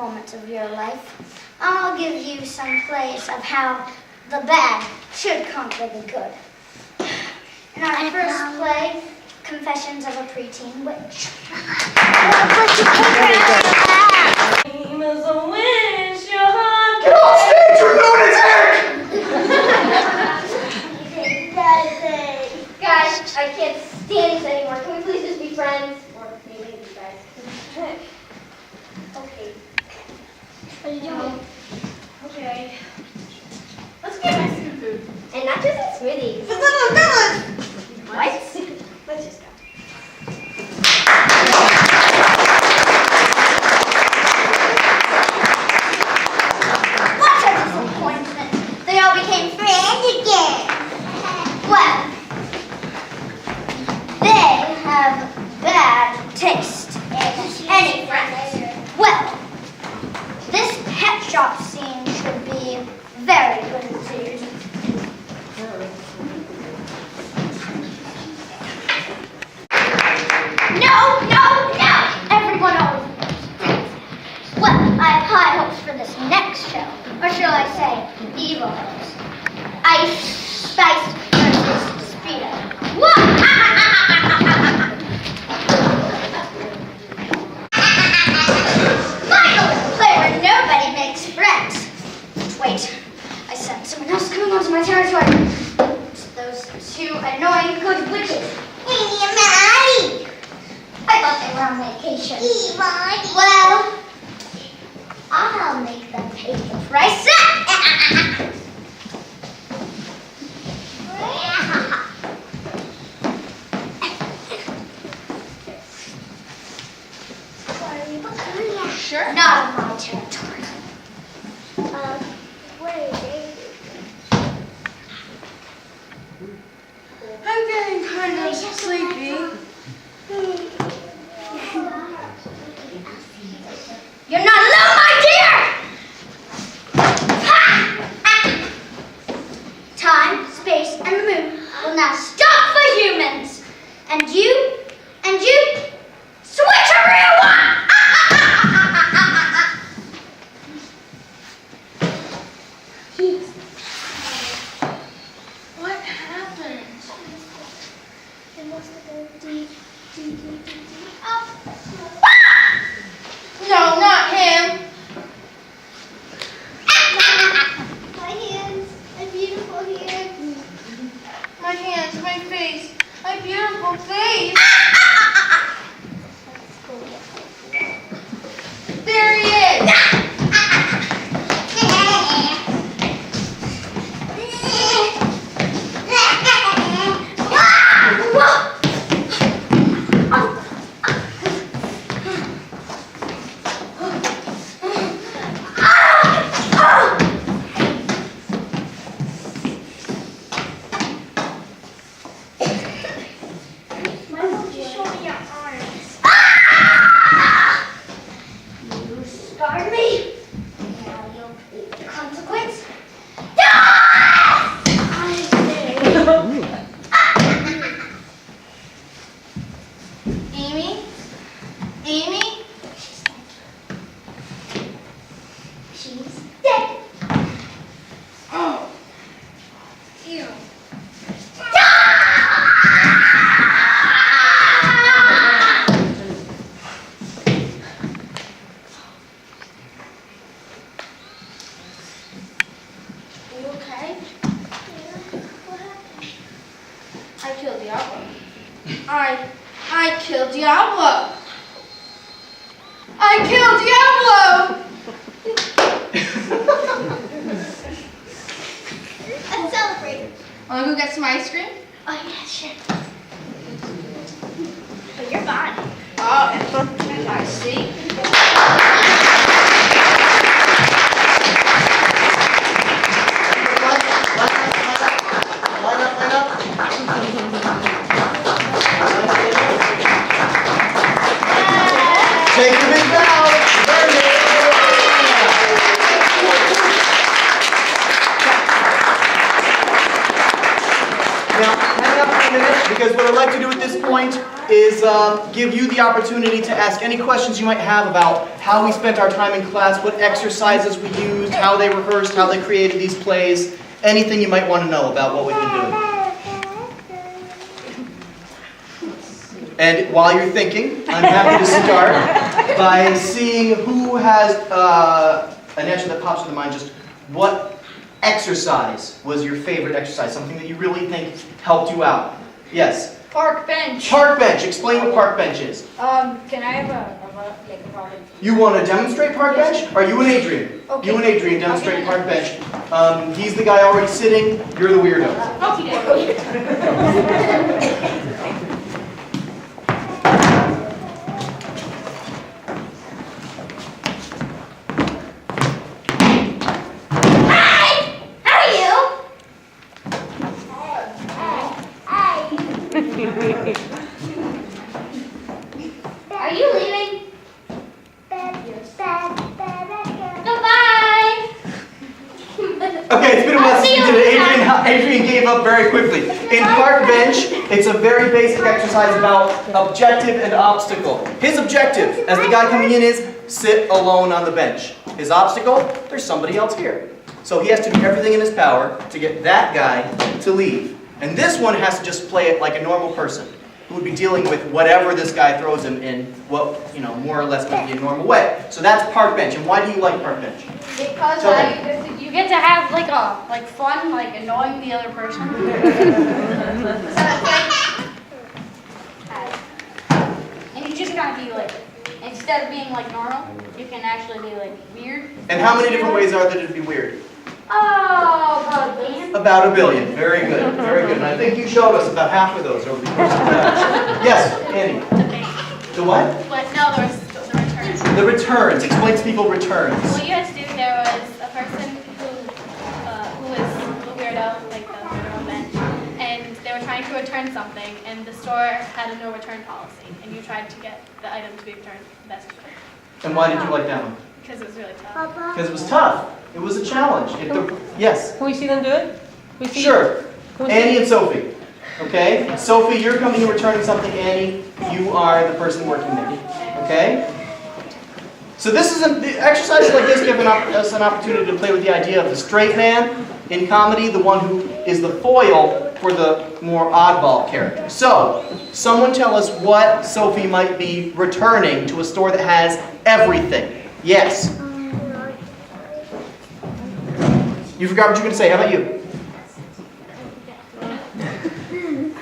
moments of your life, I'll give you some plays of how the bad should conquer the good. In our first play, Confessions of a Preteen Witch. Dream is a wish your heart Get off stage, you lunatic! Guys, I can't stand this anymore. Can we please just be friends? Or maybe you guys. Okay. What are you doing? Okay. Let's get Mexican food. And not just in smoothies. What? Let's just go. What a disappointment. They all became friends again. Well, they have bad taste in any friends. Well, this pet shop scene should be very good indeed. No! Everyone always knows. Well, I have high hopes for this next show. Or shall I say, evil hopes. Ice Spice versus Speedo. What? Finally, a play where nobody makes friends. Wait, I sense someone else coming onto my territory. It's those two annoying good witches. Hey, Maddie! I thought they were on vacation. Well, I'll make them pay the price. Sure. Not on my territory. Where is it? I'm getting kind of sleepy. You're not alone, my dear! Ha! Time, space, and the moon will now stop for humans. And you, switcheroo! What happened? It must have been deep. Up. No, not him. My hands, a beautiful hands. My hands, my face, my beautiful face. There he is. You scarred me. Now you'll pay the consequence. Amy? She's dead. Oh. Ew. Are you okay? What happened? I killed Diablo. I killed Diablo. I killed Diablo! Let's celebrate. Wanna go get some ice cream? Oh yeah, sure. But you're fine. Oh, I see. Line up. Take your big bow. Burn it. Now, hang up for a minute, because what I'd like to do with this point is give you the opportunity to ask any questions you might have about how we spent our time in class, what exercises we used, how they rehearsed, how they created these plays, anything you might want to know about what we've been doing. And while you're thinking, I'm happy to start by seeing who has an answer that pops to the mind. Just what exercise was your favorite exercise? Something that you really think helped you out? Yes? Park bench. Park bench. Explain what park bench is. Can I have a problem? You want to demonstrate park bench? Are you and Adrian? Okay. You and Adrian demonstrate park bench. He's the guy already sitting. You're the weirdo. Okay. Are you leaving? Goodbye. Okay, it's been a while I'll since see you you did it. later. Adrian gave up very quickly. In park bench, it's a very basic exercise about objective and obstacle. His objective, as the guy coming in, is sit alone on the bench. His obstacle, there's somebody else here. So he has to do everything in his power to get that guy to leave. And this one has to just play it like a normal person who would be dealing with whatever this guy throws him in what, more or less would be a normal way. So that's park bench. And why do you like park bench? Because Tell me. you get to have fun, annoying the other person. And you just gotta be instead of being normal, you can actually be weird. And how many different ways are there to be weird? Oh, probably. About 1 billion. Very good. Very good. And I think you showed us about half of those over the course of the class. Yes, Annie. The what? No, there was the returns. The returns. Explain to people returns. What you had to do, there was a person who was the weirdo, the weirdo on the bench, and they were trying to return something, and the store had a no return policy, and you tried to get the item to be returned the best you could. And why did you like that one? Because it was really tough. Because it was tough. It was a challenge. Yes. Can we see them do it? Can we see Sure. Can we see Annie and Sophie. Okay? Sophie, you're coming and returning something. Annie, you are the person working there. Okay? So the exercises like this give us an opportunity to play with the idea of the straight man in comedy, the one who is the foil for the more oddball character. So, someone tell us what Sophie might be returning to a store that has everything. Yes. You forgot what you were going to say. How about you?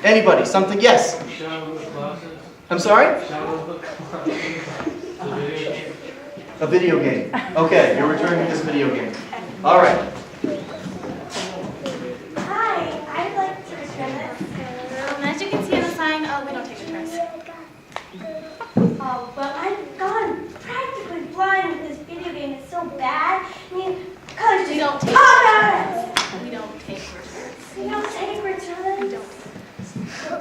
Anybody? Something? Yes. I'm sorry? A video game. Okay, you're returning this video game. All right. Hi, I'd like to return this. As you can see on the sign, we don't take returns. Oh, but I've gone practically blind with this video game. It's so bad. I mean, colors We just don't take pop out. We don't take returns. We don't take returns.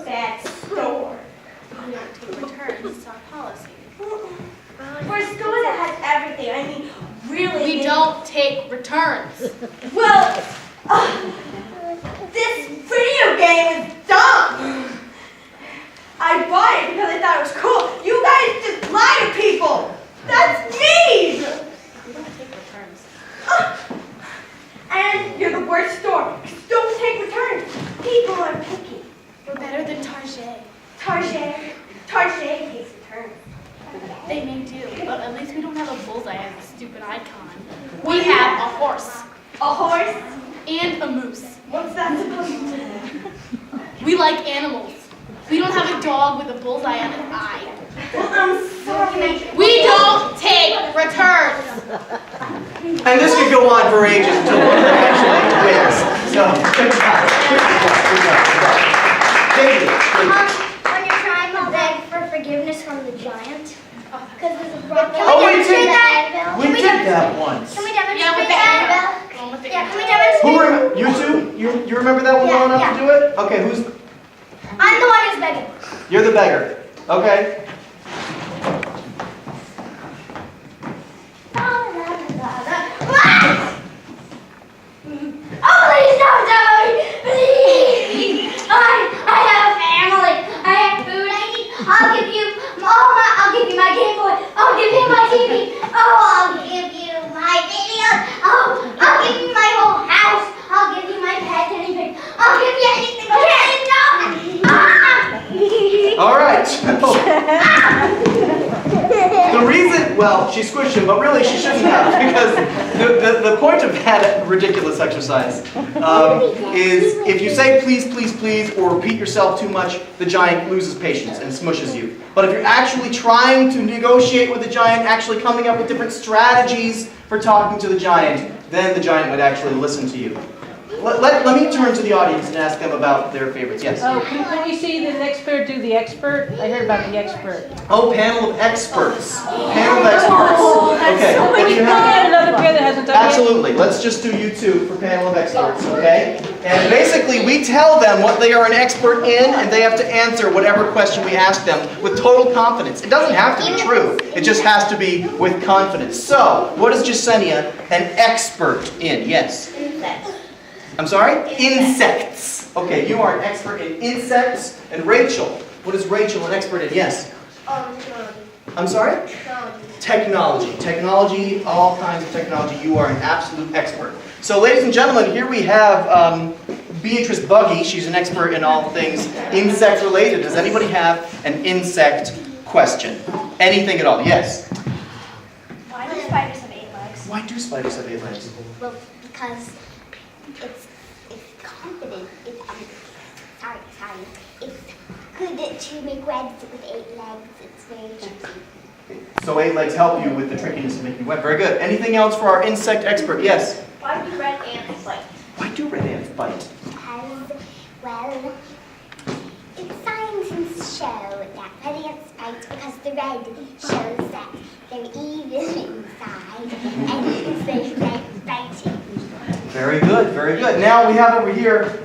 Bad store. We don't take returns. It's our policy. For a store that has everything, I mean, really. We don't take returns. Well, this video game is dumb. I bought it because I thought it was cool. You guys just lie to people. That's mean. We don't take returns. And you're the worst store. Don't take returns. People are picky. We're better than Target. Target takes returns. They may do, but at least we don't have a bullseye as a stupid icon. We have a horse A horse? and a moose. What's that supposed to do? We like animals. We don't have a dog with a bullseye on its eye. Well, I'm sorry. We don't take returns. And this could go on for ages until one actually wins. So, good job. Good job. David, please. When you're trying to beg for forgiveness from the giant, because there's a problem. Can Oh, we we demonstrate did- that? We did that once. Can we demonstrate Yeah, with the that? Annabelle. One with the Yeah, can we Annabelle. demonstrate? You two? You remember that one Yeah, well enough yeah. to do it? Okay, I'm the one who's begging. you're the beggar. Okay. Oh, please don't tell me! Please! I have a family. I have food. I she squished him, but really she shouldn't have, because the point of that ridiculous exercise is if you say please, please, please, or repeat yourself too much, the giant loses patience and smushes you. But if you're actually trying to negotiate with the giant, actually coming up with different strategies for talking to the giant, then the giant would actually listen to you. Let me turn to the audience and ask them about their favorites. Yes? Oh, can we see the next pair do the expert? I heard about the expert. Oh, panel of experts. Panel of experts. Okay. Can What do we you have? get another pair that hasn't done it? Absolutely. Let's just do you two for panel of experts, okay? And basically, we tell them what they are an expert in, and they have to answer whatever question we ask them with total confidence. It doesn't have to be true. It just has to be with confidence. So, what is Jasenia an expert in? Yes? I'm sorry? Insects. Okay, you are an expert in insects. And Rachel, what is Rachel an expert in? Yes? I'm sorry? Technology. Technology, all kinds of technology. You are an absolute expert. So, ladies and gentlemen, here we have Beatrice Buggy. She's an expert in all things insect related. Does anybody have an insect question? Anything at all? Yes? Why do spiders have 8 legs? Why do spiders have 8 legs? Well, because it's confident. It's good to make webs with 8 legs. It's very tricky. So 8 legs help you with the trickiness of making web. Very good. Anything else for our insect expert? Yes? Why do red ants bite? Why do red ants bite? Because, well, it's scientists show that red ants bite because the red shows that they're evil inside and it's very red biting. Very good, very good. Now we have over here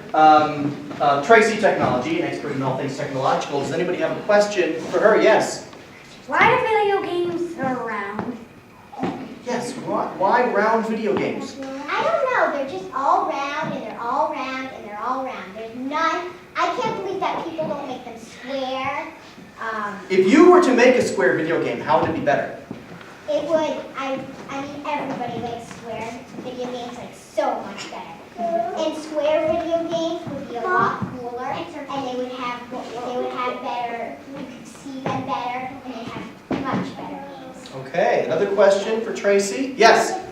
Tracy Technology, an expert in all things technological. Does anybody have a question for her? Yes? Why do video games are round? Yes, why round video games? I don't know. They're just all round and they're all round and they're all round. There's none. I can't believe that people don't make them square. If you were to make a square video game, how would it be better? It would. I mean, everybody likes square video games like so much better. And square video games would be a lot cooler, and they would have better. You could see them better, and they have much better games. Okay, another question for Tracy. Yes?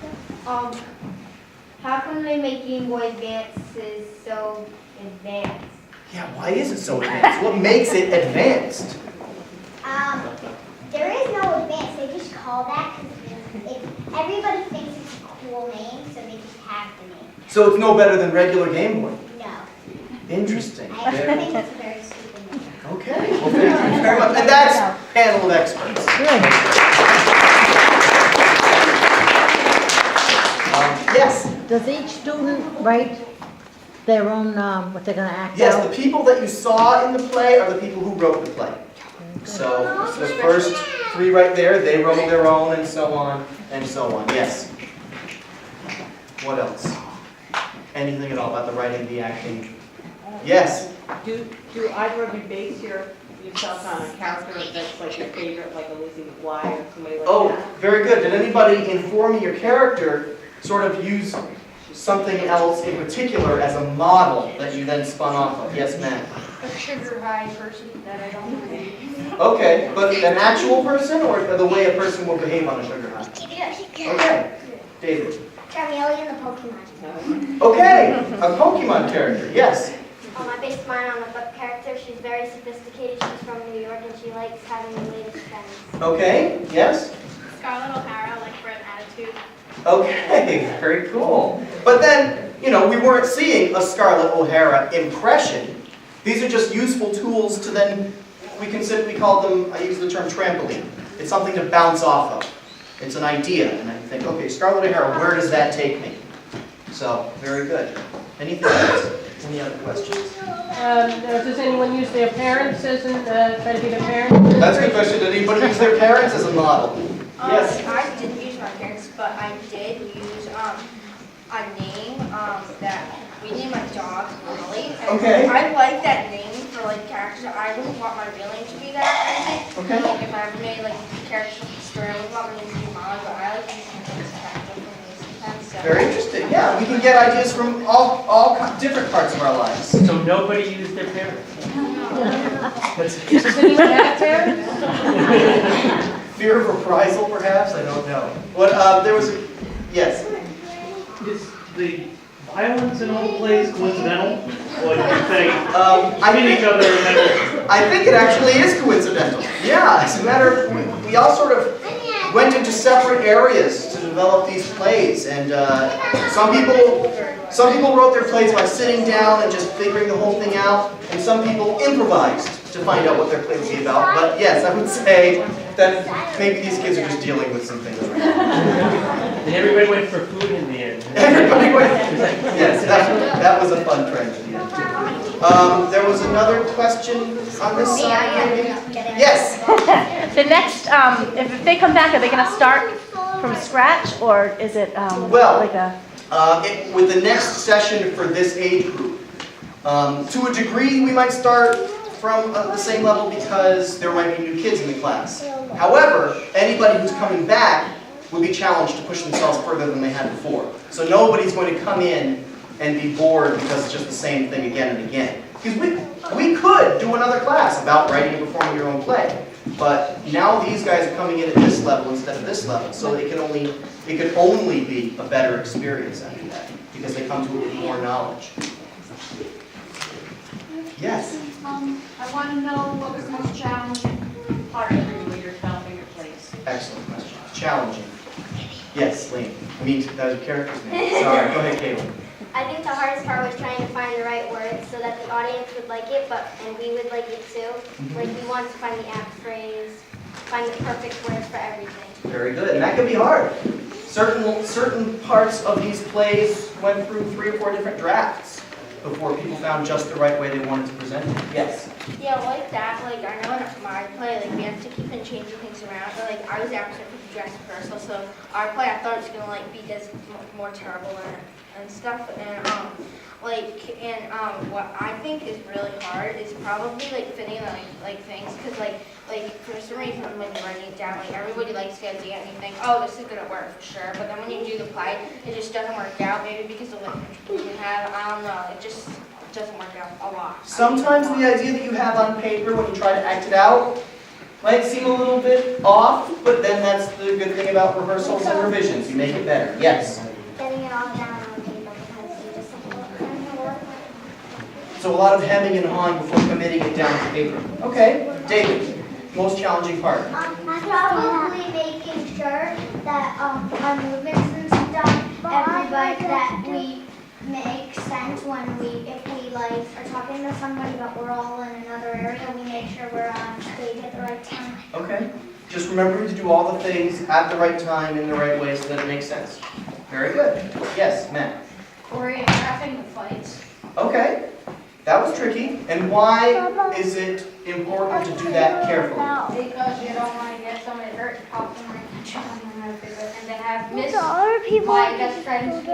How come they make Game Boy Advances so advanced? Yeah, why is it so advanced? What makes it advanced? There is no advance. They just call that because everybody thinks it's a cool name, so they just have the name. So it's no better than regular Game Boy? No. Interesting. I think it's a very stupid name. Okay, well thank you very much. And that's panel of experts. Yes? Does each student write their own, what they're going to act Yes, out? the people that you saw in the play are the people who wrote the play. So the first 3 right there, they wrote their own and so on and so on. Yes? What else? Anything at all about the writing, the acting? Yes? Do either of you base yourself on a character that's like your favorite, like a Lizzie McGuire or somebody like Oh, that? very good. Did anybody informing your character sort of use something else in particular as a model that you then spun off of? Yes, ma'am. A sugar high person that I don't know. Okay, but an actual person or the way a person will behave on a sugar high? Okay, David. Charmeleon the Pokemon. Okay, a Pokemon character, yes. I based mine on a book character. She's very sophisticated. She's from New York and she likes having the latest trends. Okay, yes. Scarlett O'Hara, like for an attitude. Okay, very cool. But then, we weren't seeing a Scarlett O'Hara impression. These are just useful tools to then, we can simply call them, I use the term trampoline. It's something to bounce off of. It's an idea, and I think, okay, Scarlett O'Hara, where does that take me? So, very good. Anything else? Any other questions? Does anyone use their parents as try to be their parents? That's a good question. Did anybody use their parents as a model? Yes. I didn't use my parents, but I did use a name that we named my dog Molly. And Okay. I like that name for like characters. I wouldn't want my real name to be that crazy. Okay. Like if I ever made like characters from the story, I wouldn't want my name to be Molly, but I like using things character for me sometimes. So. Very interesting. Yeah, we can get ideas from all different parts of our lives. So nobody used their parents? That's Does anyone have parents? Fear of reprisal, perhaps? I don't know. What, there was a, yes? Is the violence in all the plays coincidental? Or do you think I hit think, each other and then I think it actually is coincidental. Yeah, as a matter of, we all sort of went into separate areas to develop these plays, and some people wrote their plays by sitting down and just figuring the whole thing out, and some people improvised to find out what their play would be about. But yes, I would say that maybe these kids are just dealing with some things right now. and everybody went for food in the end. Everybody went. Yes, that was a fun trend at the end too. There was another question on this side. Maybe? Yes. The next, if they come back, are they going to start from scratch, or is it Well, like a? With the next session for this age group, to a degree, we might start from the same level because there might be new kids in the class. However, anybody who's coming back will be challenged to push themselves further than they had before. So nobody's going to come in and be bored because it's just the same thing again and again. Because we could do another class about writing and performing your own play. But now these guys are coming in at this level instead of this level, so it can only be a better experience after that, because they come to it with more knowledge. Yes? I want to know what was the most challenging part of your developing your plays. Excellent question. Challenging. Yes, Lane. I mean, that was your character's name. Sorry, go ahead, Caitlin. I think the hardest part was trying to find the right words so that the audience would like it, and we would like it too. Like, we wanted to find the apt phrase, find the perfect words for everything. Very good, and that can be hard. Certain parts of these plays went through 3 or 4 different drafts before people found just the right way they wanted to present it. Yes? Yeah, like that, like I know in my play, like we have to keep on changing things around. But, like I was absent for the dress rehearsal, so our play I thought it was gonna like be just more terrible and stuff. And what I think is really hard is probably like fitting like things, because like for some reason when you're writing it down, like everybody likes the idea and you think, oh, this is gonna work for sure. But then when you do the play, it just doesn't work out. Maybe because of what you have, I don't know. It just doesn't work out a lot. Sometimes the idea that you have on paper when you try to act it out might seem a little bit off, but then that's the good thing about rehearsals and revisions. You make it better. Yes? Getting it all down on paper because you just So a lot of hemming and hawing before committing it down to paper. Okay, David, most challenging part. Probably making sure that our movements and stuff, everybody, that we make sense if we like are talking to somebody but we're all in another area, we make sure we're on stage at the right time. Okay. Just remembering to do all the things at the right time in the right way so that it makes sense. Very good. Yes, Matt. Choreographing the fights. Okay. That was tricky. And why is it important to do that carefully? Because you don't want to get somebody hurt and pop them right in the chest and then have miss people my best friend's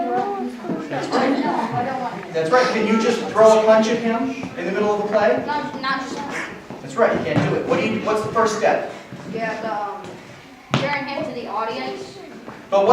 That's right. No, I don't want to. That's right. Can you just throw a punch at him in the middle of the play? Not just That's right. You can't do it. What's the first step? yeah, sharing him to the audience. But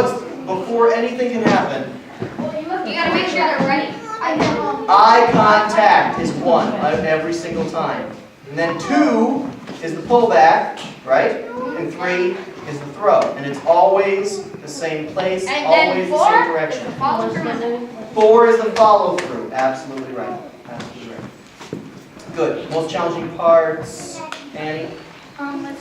before anything can happen, You gotta make sure they're ready. eye contact is 1 every single time. And then 2 is the pullback, right? And 3 is the throw. And it's always the same place, And always then the same 4 direction. is the follow through. 4 is the follow through. Absolutely right. Absolutely right. Good. Most challenging parts, Annie?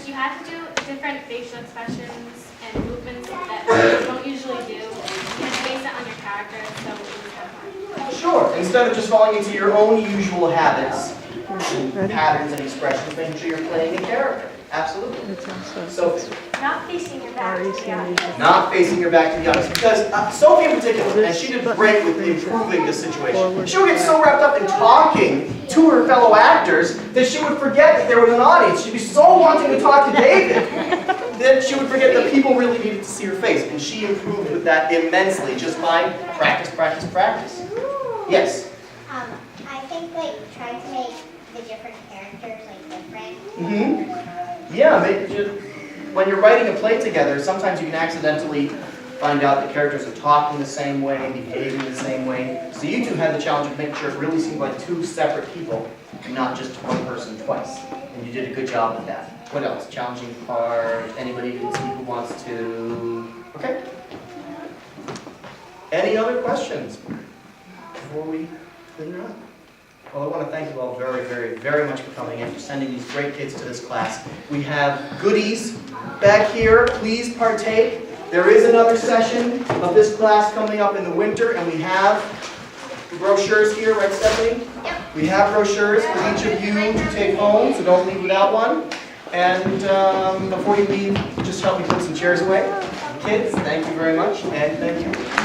You have to do different facial expressions and movements that you don't usually do. You have to base it on your character, so it's kind of hard. Sure. Instead of just falling into your own usual habits, patterns and expressions, making sure you're playing a character. Absolutely. Sophie. Not facing your back to the audience. Not facing your back to the audience. Because Sophie in particular, and she did great with improving the situation, she would get so wrapped up in talking to her fellow actors that she would forget that there was an audience. She'd be so wanting to talk to David that she would forget that people really needed to see her face. And she improved with that immensely just by practice, practice, practice. Yes? I think trying to make the different characters different. Mm-hmm. Yeah, when you're writing a play together, sometimes you can accidentally find out that characters are talking the same way, behaving the same way. So you two had the challenge of making sure it really seemed like 2 separate people and not just one person twice. And you did a good job with that. What else? Challenging part. Anybody didn't speak who wants to? Okay. Any other questions before we clean her up? Well, I want to thank you all very, very, very much for coming in, for sending these great kids to this class. We have goodies back here. Please partake. There is another session of this class coming up in the winter, and we have brochures here, right, Stephanie? Yep. We have brochures for each of you to take home, so don't leave without one. And before you leave, just help me put some chairs away. Kids, thank you very much, and thank you.